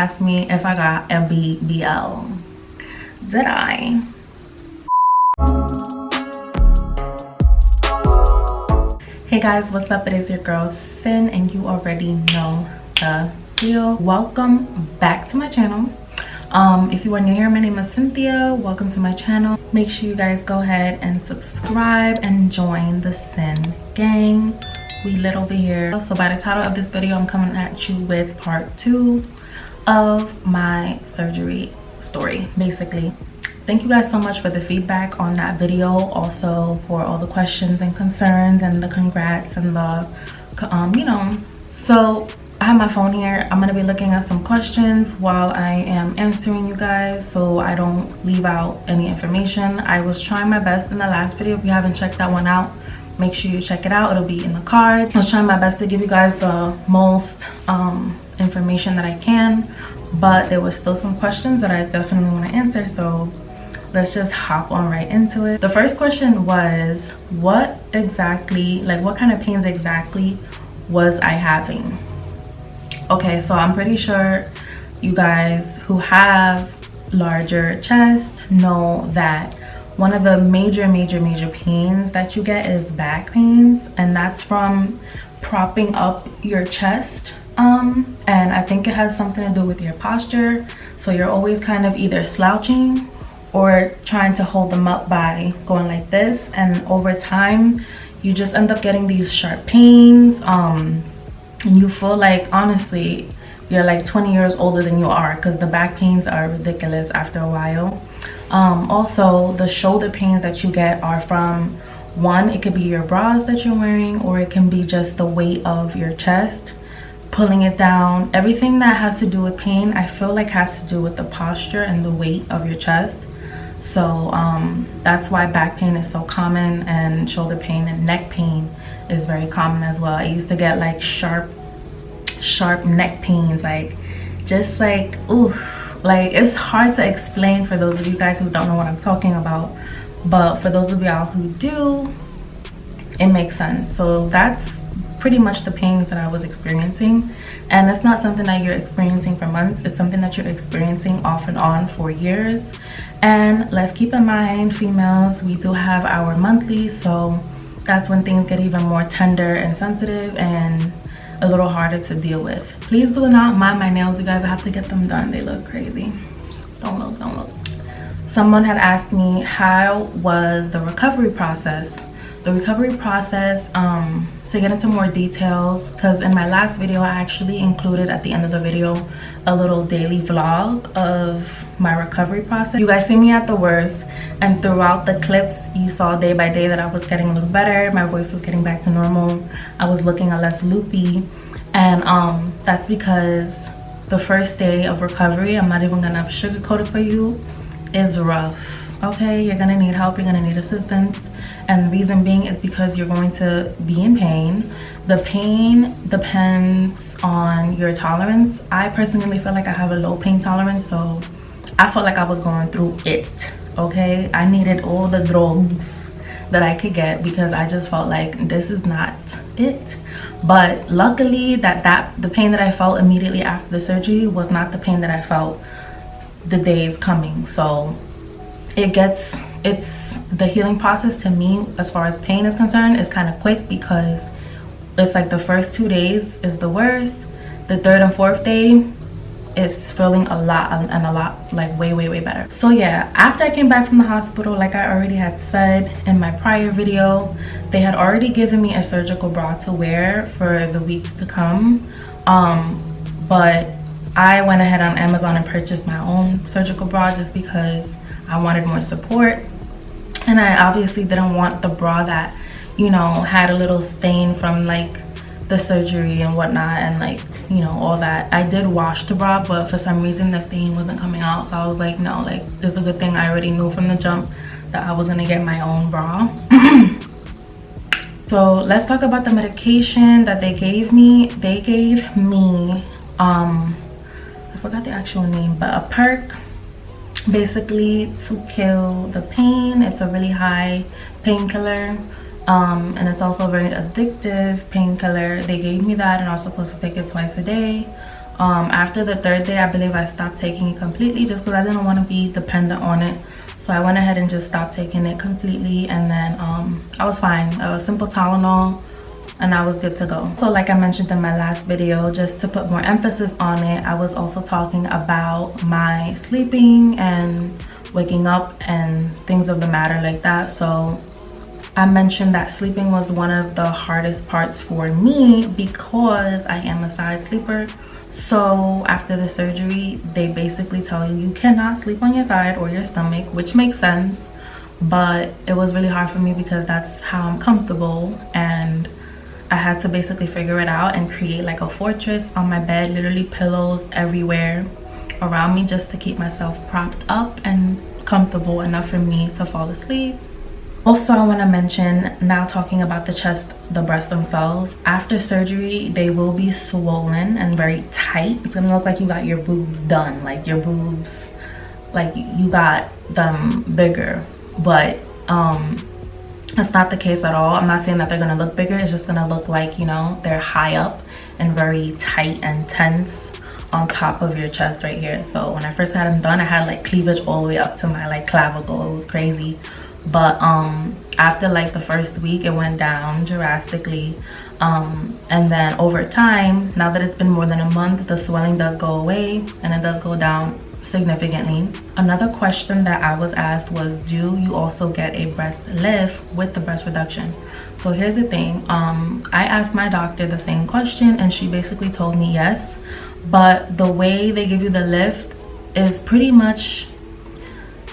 asked me if I got a BBL. Did I? Hey guys, what's up? It is your girl Sin, and you already know the deal. Welcome back to my channel. If you are new here, my name is Cynthia. Welcome to my channel. Make sure you guys go ahead and subscribe and join the Sin gang. We lit over here. So by the title of this video, I'm coming at you with part 2 of my surgery story, basically. Thank you guys so much for the feedback on that video, also for all the questions and concerns and the congrats and the so I have my phone here. I'm gonna be looking at some questions while I am answering you guys, so I don't leave out any information. I was trying my best in the last video. If you haven't checked that one out, make sure you check it out. It'll be in the cards. I was trying my best to give you guys the most information that I can, but there was still some questions that I definitely want to answer, so let's just hop on right into it. The first question was, what kind of pains exactly was I having? Okay, so I'm pretty sure you guys who have larger chests know that one of the major pains that you get is back pains, and that's from propping up your chest. And I think it has something to do with your posture. So you're always kind of either slouching or trying to hold them up by going like this, and over time you just end up getting these sharp pains. And you feel like, honestly, you're like 20 years older than you are, because the back pains are ridiculous after a while. Also, the shoulder pains that you get are from, one, it could be your bras that you're wearing, or it can be just the weight of your chest pulling it down. Everything that has to do with pain, I feel like, has to do with the posture and the weight of your chest. So that's why back pain is so common, and shoulder pain and neck pain is very common as well. I used to get like sharp neck pains, like just like, ooh, like it's hard to explain for those of you guys who don't know what I'm talking about, but for those of y'all who do, it makes sense. So that's pretty much the pains that I was experiencing, and it's not something that you're experiencing for months. It's something that you're experiencing off and on for years. And let's keep in mind, females, we do have our monthlies, so that's when things get even more tender and sensitive and a little harder to deal with. Please do not mind my nails, you guys. I have to get them done. They look crazy. Don't look. Someone had asked me, how was the recovery process? The recovery process, to get into more details, because in my last video I actually included at the end of the video a little daily vlog of my recovery process. You guys see me at the worst, and throughout the clips you saw day by day that I was getting a little better. My voice was getting back to normal. I was looking a less loopy, and that's because the first day of recovery, I'm not even gonna sugarcoat it for you, is rough. Okay, you're gonna need help, you're gonna need assistance, and the reason being is because you're going to be in pain. The pain depends on your tolerance. I personally feel like I have a low pain tolerance, so I felt like I was going through it. Okay, I needed all the drugs that I could get because I just felt like this is not it. But luckily the pain that I felt immediately after the surgery was not the pain that I felt the days coming. So it's the healing process to me, as far as pain is concerned, is kind of quick, because it's like the first 2 days is the worst. The third and fourth day is feeling a lot like way better. So yeah, after I came back from the hospital, like I already had said in my prior video, they had already given me a surgical bra to wear for the weeks to come, but I went ahead on Amazon and purchased my own surgical bra just because I wanted more support, and I obviously didn't want the bra that, you know, had a little stain from like the surgery and whatnot, and like, you know, all that. I did wash the bra, but for some reason the stain wasn't coming out, so I was like, no, like, it's a good thing I already knew from the jump that I was gonna get my own bra. So let's talk about the medication that they gave me. They gave me I forgot the actual name, but a perk, basically to kill the pain. It's a really high painkiller, and it's also a very addictive painkiller. They gave me that, and I was supposed to take it twice a day. After the third day, I believe I stopped taking it completely just because I didn't want to be dependent on it. So I went ahead and just stopped taking it completely, and then I was fine. A simple Tylenol and I was good to go. So like I mentioned in my last video, just to put more emphasis on it, I was also talking about my sleeping and waking up and things of the matter like that. So I mentioned that sleeping was one of the hardest parts for me because I am a side sleeper. So after the surgery, they basically tell you you cannot sleep on your side or your stomach, which makes sense, but it was really hard for me because that's how I'm comfortable, and I had to basically figure it out and create like a fortress on my bed, literally pillows everywhere around me just to keep myself propped up and comfortable enough for me to fall asleep. Also, I want to mention, now talking about the chest, the breasts themselves, after surgery they will be swollen and very tight. It's gonna look like you got your boobs done, like your boobs, like you got them bigger, but that's not the case at all. I'm not saying that they're gonna look bigger, it's just gonna look like, you know, they're high up and very tight and tense on top of your chest right here. So when I first had them done, I had like cleavage all the way up to my like clavicle. It was crazy. But after like the first week, it went down drastically, and then over time, now that it's been more than a month, the swelling does go away and it does go down significantly. Another question that I was asked was, do you also get a breast lift with the breast reduction? So here's the thing, I asked my doctor the same question and she basically told me yes, but the way they give you the lift is pretty much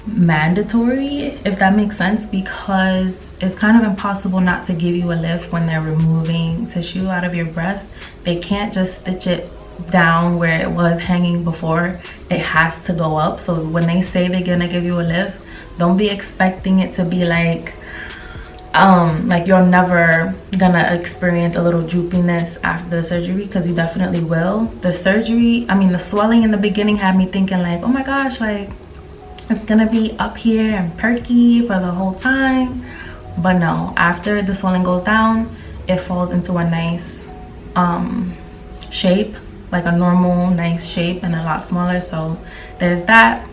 mandatory, if that makes sense, because it's kind of impossible not to give you a lift when they're removing tissue out of your breast. They can't just stitch it down where it was hanging before. It has to go up. So when they say they're gonna give you a lift, don't be expecting it to be like you're never gonna experience a little droopiness after the surgery, because you definitely will. The surgery, I mean the swelling in the beginning had me thinking like, oh my gosh, like it's gonna be up here and perky for the whole time. But no, after the swelling goes down, it falls into a nice shape, like a normal nice shape, and a lot smaller. So there's that.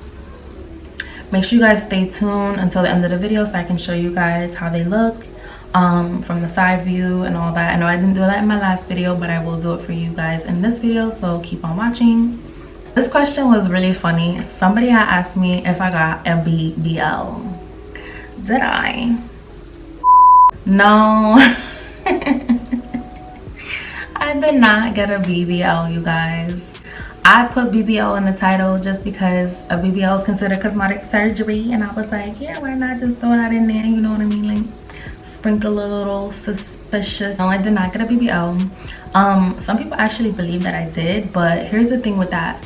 Make sure you guys stay tuned until the end of the video so I can show you guys how they look from the side view and all that. I know I didn't do that in my last video, but I will do it for you guys in this video, so keep on watching. This question was really funny. Somebody had asked me if I got a BBL. Did I? No. I did not get a BBL, you guys. I put BBL in the title just because a BBL is considered cosmetic surgery, and I was like, yeah, why not just throw that in there, you know what I mean? Like, sprinkle a little suspicious. No, I did not get a BBL. Some people actually believe that I did, but here's the thing with that.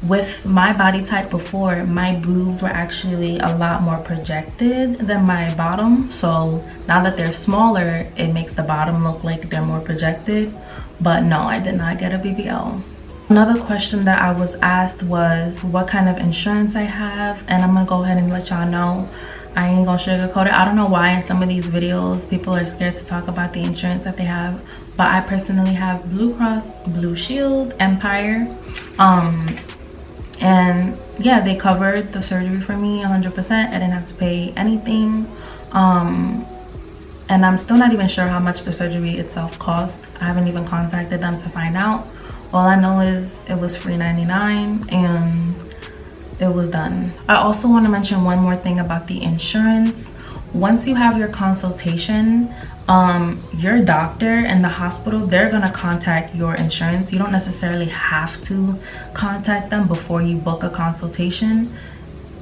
With my body type before, my boobs were actually a lot more projected than my bottom. So now that they're smaller, it makes the bottom look like they're more projected. But no, I did not get a BBL. Another question that I was asked was what kind of insurance I have, and I'm gonna go ahead and let y'all know. I ain't gonna sugarcoat it. I don't know why in some of these videos people are scared to talk about the insurance that they have, but I personally have Blue Cross Blue Shield Empire, and yeah, they covered the surgery for me 100%. I didn't have to pay anything, and I'm still not even sure how much the surgery itself cost. I haven't even contacted them to find out. All I know is it was free $99 and it was done. I also want to mention one more thing about the insurance. Once you have your consultation, your doctor and the hospital, they're gonna contact your insurance. You don't necessarily have to contact them before you book a consultation,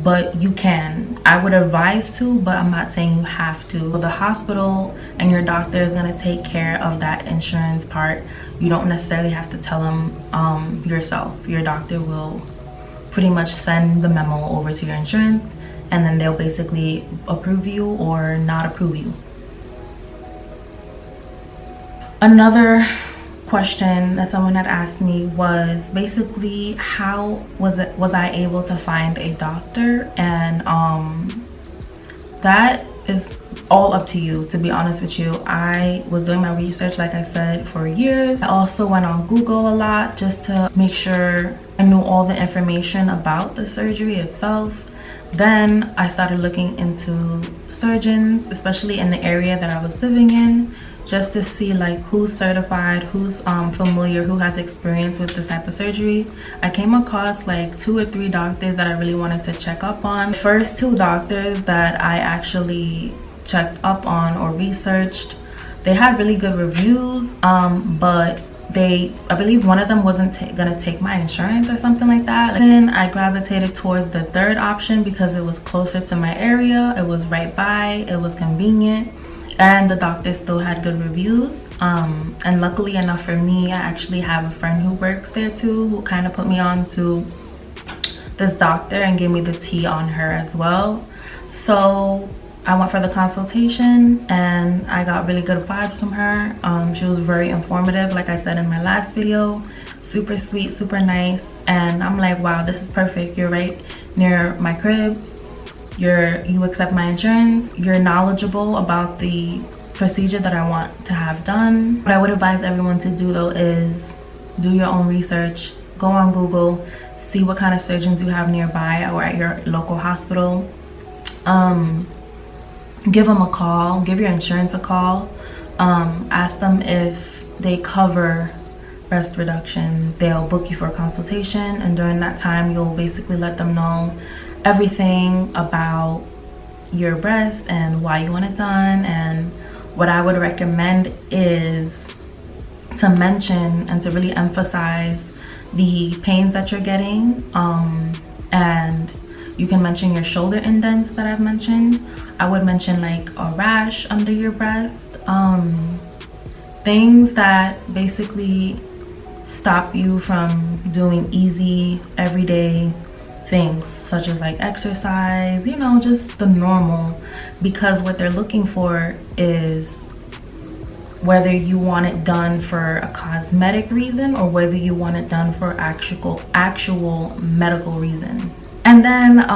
but you can. I would advise to, but I'm not saying you have to. The hospital and your doctor is gonna take care of that insurance part. You don't necessarily have to tell them yourself. Your doctor will pretty much send the memo over to your insurance, and then they'll basically approve you or not approve you. Another question that someone had asked me was basically how was I able to find a doctor, and that is all up to you, to be honest with you. I was doing my research, like I said, for years. I also went on Google a lot just to make sure I knew all the information about the surgery itself. Then I started looking into surgeons, especially in the area that I was living in, just to see like who's certified, who's familiar, who has experience with this type of surgery. I came across like 2 or 3 doctors that I really wanted to check up on. The first 2 doctors that I actually checked up on or researched, they had really good reviews, but I believe one of them wasn't gonna take my insurance or something like that. Then I gravitated towards the third option because it was closer to my area, it was right by, it was convenient, and the doctor still had good reviews. And luckily enough for me, I actually have a friend who works there too, who kind of put me on to this doctor and gave me the tea on her as well. So I went for the consultation and I got really good vibes from her. She was very informative, like I said in my last video. Super sweet, super nice, and I'm like, wow, this is perfect. You're right near my crib. You accept my insurance. You're knowledgeable about the procedure that I want to have done. What I would advise everyone to do though is do your own research. Go on Google, see what kind of surgeons you have nearby or at your local hospital. Give them a call, give your insurance a call, ask them if they cover breast reductions. They'll book you for a consultation, and during that time you'll basically let them know everything about your breast and why you want it done. And what I would recommend is to mention and to really emphasize the pains that you're getting, and you can mention your shoulder indents that I've mentioned. I would mention like a rash under your breast, things that basically stop you from doing easy everyday things such as like exercise, you know, just the normal, because what they're looking for is whether you want it done for a cosmetic reason or whether you want it done for actual medical reason. And then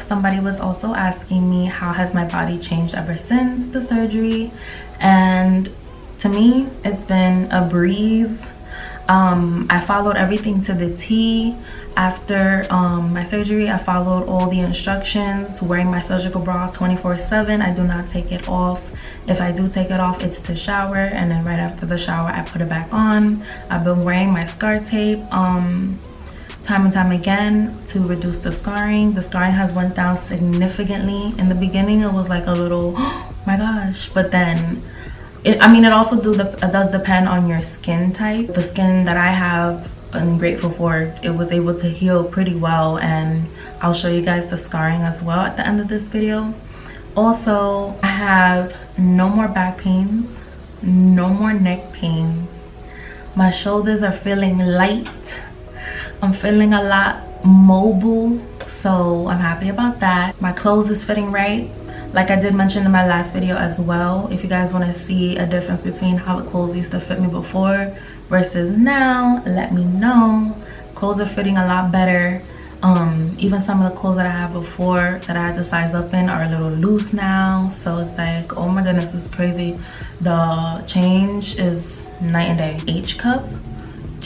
somebody was also asking me how has my body changed ever since the surgery, and to me it's been a breeze. I followed everything to the T. After my surgery, I followed all the instructions, wearing my surgical bra 24/7. I do not take it off. If I do take it off, it's to shower, and then right after the shower I put it back on. I've been wearing my scar tape time and time again to reduce the scarring. The scarring has went down significantly. In the beginning it was like a little, oh my gosh, but then it also does depend on your skin type. The skin that I have, I'm grateful for, it was able to heal pretty well, and I'll show you guys the scarring as well at the end of this video. Also, I have no more back pains, no more neck pains. My shoulders are feeling light. I'm feeling a lot mobile, so I'm happy about that. My clothes is fitting right, like I did mention in my last video as well. If you guys want to see a difference between how the clothes used to fit me before versus now, let me know. Clothes are fitting a lot better. Even some of the clothes that I had before that I had to size up in are a little loose now, so it's like, oh my goodness, it's crazy. The change is night and day. H cup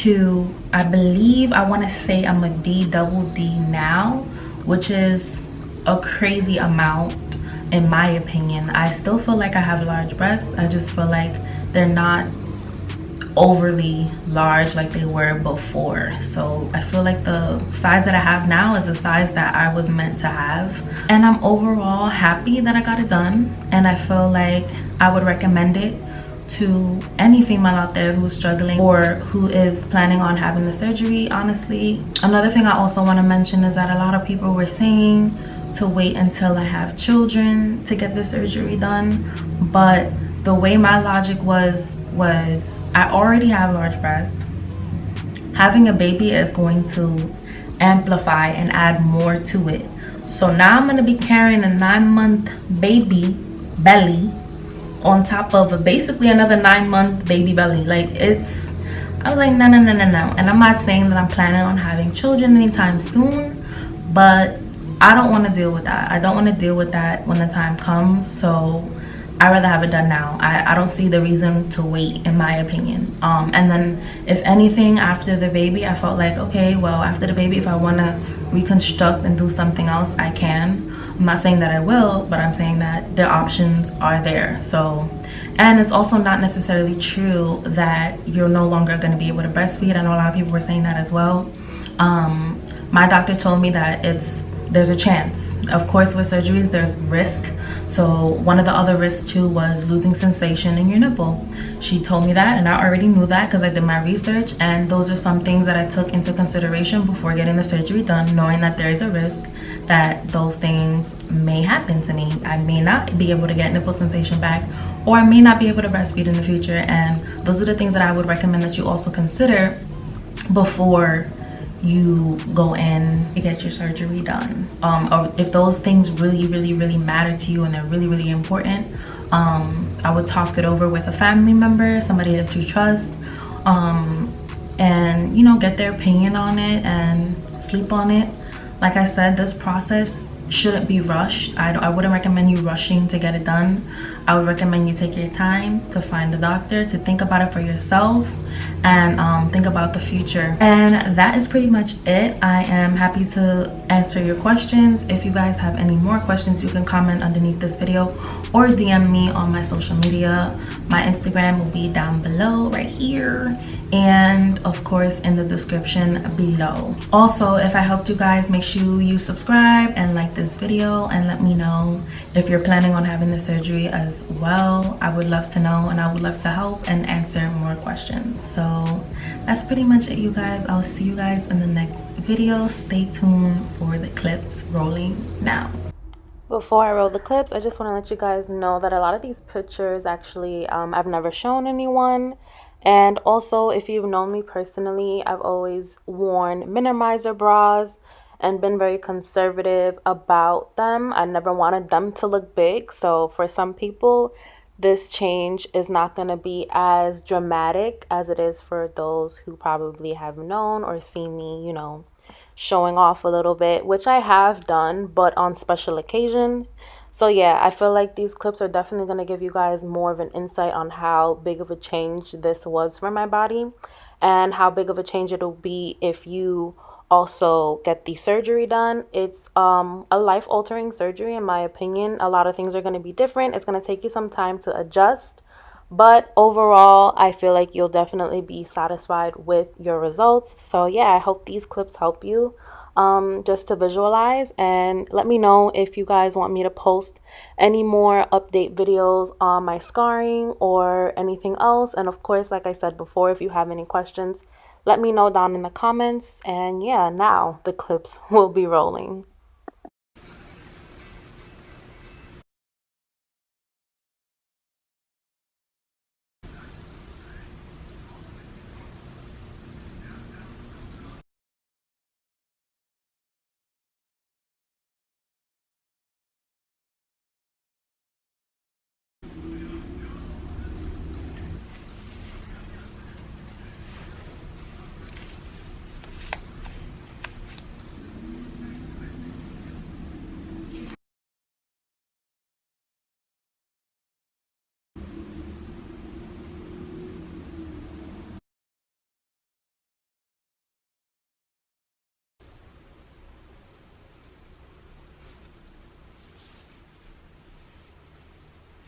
to, I believe, I want to say I'm a D double D now, which is a crazy amount in my opinion. I still feel like I have large breasts. I just feel like they're not overly large like they were before. So I feel like the size that I have now is the size that I was meant to have, and I'm overall happy that I got it done, and I feel like I would recommend it to any female out there who's struggling or who is planning on having the surgery. Honestly, another thing I also want to mention is that a lot of people were saying to wait until I have children to get the surgery done, but the way my logic was I already have large breasts. Having a baby is going to amplify and add more to it. So now I'm going to be carrying a 9-month baby belly on top of basically another 9-month baby belly. Like, I was like, no. And I'm not saying that I'm planning on having children anytime soon, but I don't want to deal with that. I don't want to deal with that when the time comes. So I'd rather have it done now. I don't see the reason to wait, in my opinion. And then if anything, after the baby, I felt like, okay, well, after the baby, if I want to reconstruct and do something else, I can. I'm not saying that I will, but I'm saying that the options are there. So, and it's also not necessarily true that you're no longer going to be able to breastfeed. I know a lot of people were saying that as well. My doctor told me that there's a chance. Of course, with surgeries, there's risk. So one of the other risks too was losing sensation in your nipple. She told me that, and I already knew that because I did my research, and those are some things that I took into consideration before getting the surgery done, knowing that there is a risk that those things may happen to me. I may not be able to get nipple sensation back, or I may not be able to breastfeed in the future. And those are the things that I would recommend that you also consider before you go in to get your surgery done. Or if those things really matter to you and they're really important, I would talk it over with a family member, somebody that you trust, and you know, get their opinion on it and sleep on it. Like I said, this process shouldn't be rushed. I wouldn't recommend you rushing to get it done. I would recommend you take your time to find a doctor, to think about it for yourself, and think about the future. And that is pretty much it. I am happy to answer your questions. If you guys have any more questions, you can comment underneath this video or DM me on my social media. My Instagram will be down below right here, and of course in the description below. Also, if I helped you guys, make sure you subscribe and like this video, and let me know if you're planning on having the surgery as well. I would love to know, and I would love to help and answer more questions. So that's pretty much it, you guys. I'll see you guys in the next video. Stay tuned for the clips rolling now. Before I roll the clips, I just want to let you guys know that a lot of these pictures actually I've never shown anyone. And also, if you've known me personally, I've always worn minimizer bras and been very conservative about them. I never wanted them to look big. So for some people, this change is not going to be as dramatic as it is for those who probably have known or seen me, you know, showing off a little bit, which I have done, but on special occasions. So yeah, I feel like these clips are definitely going to give you guys more of an insight on how big of a change this was for my body, and how big of a change it'll be if you also get the surgery done. It's a life-altering surgery, in my opinion. A lot of things are going to be different. It's going to take you some time to adjust, but overall, I feel like you'll definitely be satisfied with your results. So yeah, I hope these clips help you just to visualize. And let me know if you guys want me to post any more update videos on my scarring or anything else. And of course, like I said before, if you have any questions, let me know down in the comments. And yeah, now the clips will be rolling.